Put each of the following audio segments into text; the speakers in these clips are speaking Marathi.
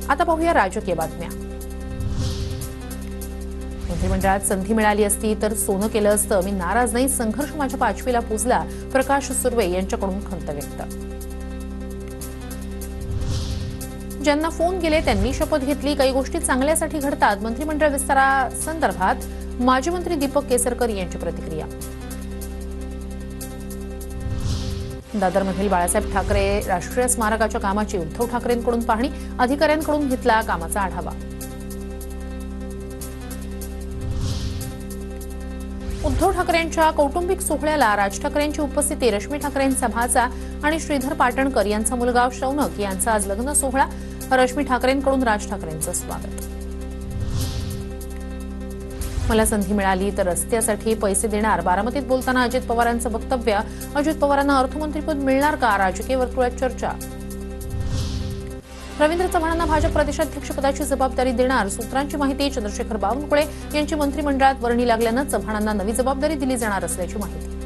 आता पाहूया राजकीय बातम्या। मंत्रिमंडळात संधी मिळाली असती तर सोनं केलं असतं, मी नाराज नाही, संघर्ष माझ्या 5वीला पोहोचला, प्रकाश सुर्वे यांच्याकडून खंत व्यक्त। ज्यांना फोन केले त्यांनी शपथ घेतली, काही गोष्टी चांगल्यासाठी घडतात, मंत्रिमंडळ विस्तारासंदर्भात माजी मंत्री दीपक केसरकर यांची प्रतिक्रिया। दादरमधील बाळासाहेब ठाकरे राष्ट्रीय स्मारकाच्या कामाची उद्धव ठाकरेंकडून पाहणी, अधिकाऱ्यांकडून घेतला कामाचा आढावा। उद्धव ठाकरेंच्या कौटुंबिक सोहळ्याला राज ठाकरेंची उपस्थिती, रश्मी ठाकरेंचा भाचा आणि श्रीधर पाटणकर यांचा मुलगा शौनक यांचा आज लग्न सोहळा, रश्मी ठाकरेंकडून राज ठाकरेंचं स्वागत। मला संधी मिळाली तर रस्त्यासाठी पैसे देणार, बारामतीत बोलताना अजित पवारांचं वक्तव्य, अजित पवारांना अर्थमंत्रीपद मिळणार का, राजकीय वर्तुळात चर्चा। रवींद्र चव्हाणांना भाजप प्रदेशाध्यक्षपदाची जबाबदारी देणार, सूत्रांची माहिती, चंद्रशेखर बावनकुळे यांची मंत्रिमंडळात वर्णी लागल्यानं चव्हाणांना नवी जबाबदारी दिली जाणार असल्याची माहिती।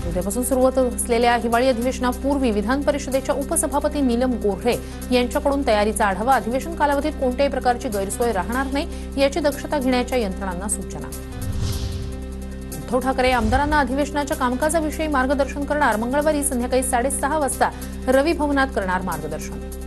उद्यापासून सुरू होत असलेल्या हिवाळी अधिवेशनापूर्वी विधान परिषदेच्या उपसभापती नीलम गोऱ्हे यांच्याकडून तयारीचा आढावा, अधिवेशन कालावधीत कोणत्याही प्रकारची गैरसोय राहणार नाही याची दक्षता घेण्याच्या यंत्रणांना सूचना। उद्धव ठाकरे आमदारांना अधिवेशनाच्या कामकाजाविषयी मार्गदर्शन करणार, मंगळवारी संध्याकाळी 6:30 वाजता रवी भवनात करणार मार्गदर्शन।